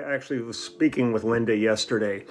actually was speaking with Linda yesterday,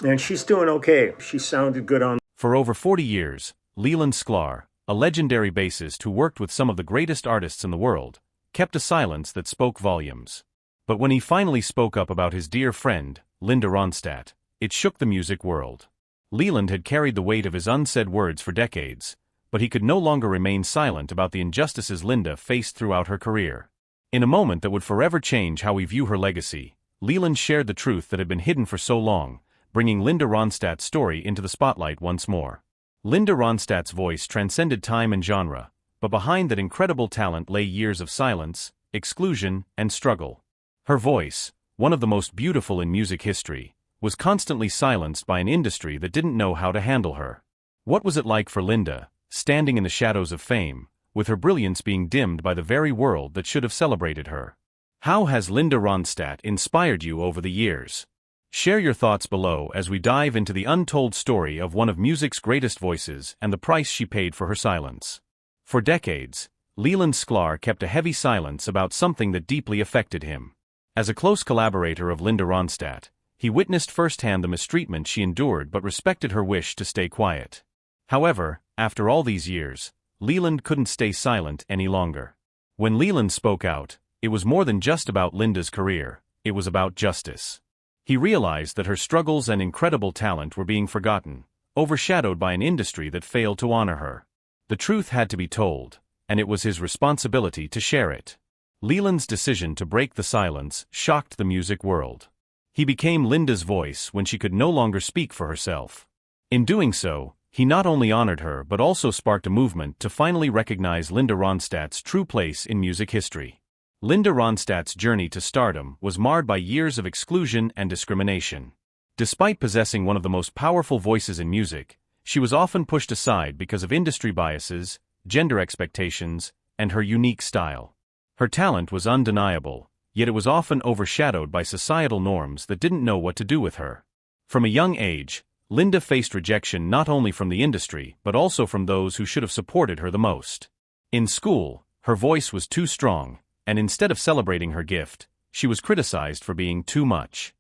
and she's doing okay. She sounded good on. For over 40 years, Leland Sklar, a legendary bassist who worked with some of the greatest artists in the world, kept a silence that spoke volumes. But when he finally spoke up about his dear friend, Linda Ronstadt, it shook the music world. Leland had carried the weight of his unsaid words for decades, but he could no longer remain silent about the injustices Linda faced throughout her career. In a moment that would forever change how we view her legacy, Leland shared the truth that had been hidden for so long, bringing Linda Ronstadt's story into the spotlight once more. Linda Ronstadt's voice transcended time and genre, but behind that incredible talent lay years of silence, exclusion, and struggle. Her voice, one of the most beautiful in music history, was constantly silenced by an industry that didn't know how to handle her. What was it like for Linda, standing in the shadows of fame, with her brilliance being dimmed by the very world that should have celebrated her? How has Linda Ronstadt inspired you over the years? Share your thoughts below as we dive into the untold story of one of music's greatest voices and the price she paid for her silence. For decades, Leland Sklar kept a heavy silence about something that deeply affected him. As a close collaborator of Linda Ronstadt, he witnessed firsthand the mistreatment she endured but respected her wish to stay quiet. However, after all these years, Leland couldn't stay silent any longer. When Leland spoke out, it was more than just about Linda's career, it was about justice. He realized that her struggles and incredible talent were being forgotten, overshadowed by an industry that failed to honor her. The truth had to be told, and it was his responsibility to share it. Leland's decision to break the silence shocked the music world. He became Linda's voice when she could no longer speak for herself. In doing so, he not only honored her but also sparked a movement to finally recognize Linda Ronstadt's true place in music history. Linda Ronstadt's journey to stardom was marred by years of exclusion and discrimination. Despite possessing one of the most powerful voices in music, she was often pushed aside because of industry biases, gender expectations, and her unique style. Her talent was undeniable, yet it was often overshadowed by societal norms that didn't know what to do with her. From a young age, Linda faced rejection not only from the industry but also from those who should have supported her the most. In school, her voice was too strong, and instead of celebrating her gift, she was criticized for being too much.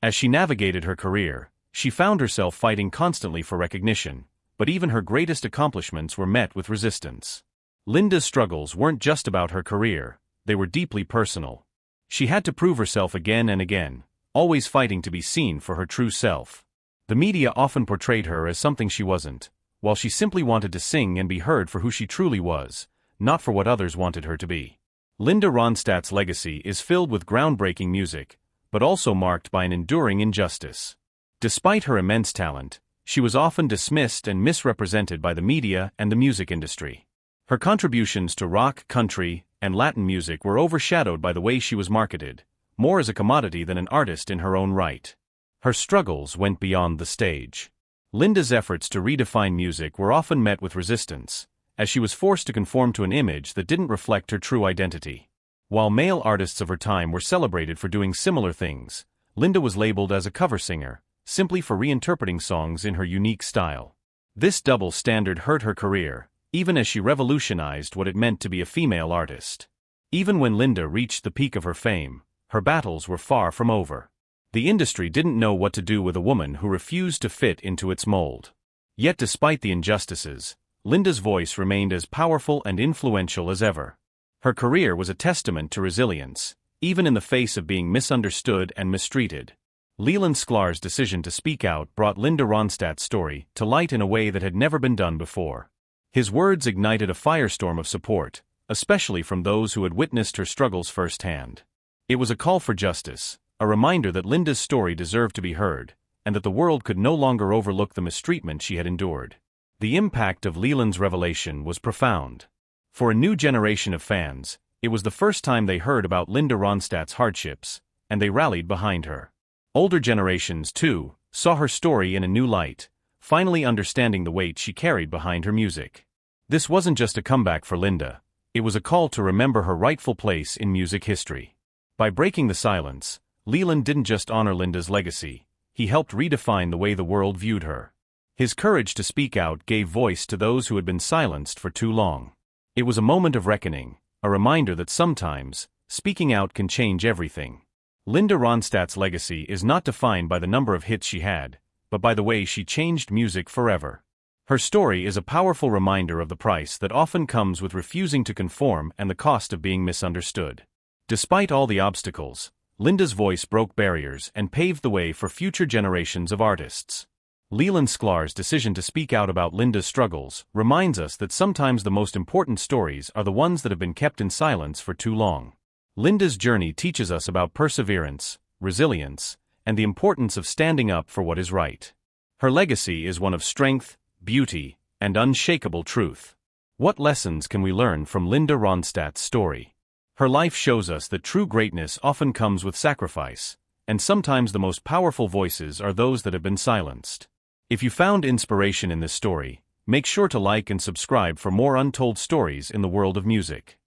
As she navigated her career, she found herself fighting constantly for recognition, but even her greatest accomplishments were met with resistance. Linda's struggles weren't just about her career, they were deeply personal. She had to prove herself again and again, always fighting to be seen for her true self. The media often portrayed her as something she wasn't, while she simply wanted to sing and be heard for who she truly was, not for what others wanted her to be. Linda Ronstadt's legacy is filled with groundbreaking music, but also marked by an enduring injustice. Despite her immense talent, she was often dismissed and misrepresented by the media and the music industry. Her contributions to rock, country, and Latin music were overshadowed by the way she was marketed, more as a commodity than an artist in her own right. Her struggles went beyond the stage. Linda's efforts to redefine music were often met with resistance, as she was forced to conform to an image that didn't reflect her true identity. While male artists of her time were celebrated for doing similar things, Linda was labeled as a cover singer, simply for reinterpreting songs in her unique style. This double standard hurt her career, even as she revolutionized what it meant to be a female artist. Even when Linda reached the peak of her fame, her battles were far from over. The industry didn't know what to do with a woman who refused to fit into its mold. Yet despite the injustices, Linda's voice remained as powerful and influential as ever. Her career was a testament to resilience, even in the face of being misunderstood and mistreated. Leland Sklar's decision to speak out brought Linda Ronstadt's story to light in a way that had never been done before. His words ignited a firestorm of support, especially from those who had witnessed her struggles firsthand. It was a call for justice, a reminder that Linda's story deserved to be heard, and that the world could no longer overlook the mistreatment she had endured. The impact of Leland's revelation was profound. For a new generation of fans, it was the first time they heard about Linda Ronstadt's hardships, and they rallied behind her. Older generations, too, saw her story in a new light, finally understanding the weight she carried behind her music. This wasn't just a comeback for Linda, it was a call to remember her rightful place in music history. By breaking the silence, Leland didn't just honor Linda's legacy, he helped redefine the way the world viewed her. His courage to speak out gave voice to those who had been silenced for too long. It was a moment of reckoning, a reminder that sometimes, speaking out can change everything. Linda Ronstadt's legacy is not defined by the number of hits she had, but by the way she changed music forever. Her story is a powerful reminder of the price that often comes with refusing to conform and the cost of being misunderstood. Despite all the obstacles, Linda's voice broke barriers and paved the way for future generations of artists. Leland Sklar's decision to speak out about Linda's struggles reminds us that sometimes the most important stories are the ones that have been kept in silence for too long. Linda's journey teaches us about perseverance, resilience, and the importance of standing up for what is right. Her legacy is one of strength, beauty, and unshakable truth. What lessons can we learn from Linda Ronstadt's story? Her life shows us that true greatness often comes with sacrifice, and sometimes the most powerful voices are those that have been silenced. If you found inspiration in this story, make sure to like and subscribe for more untold stories in the world of music.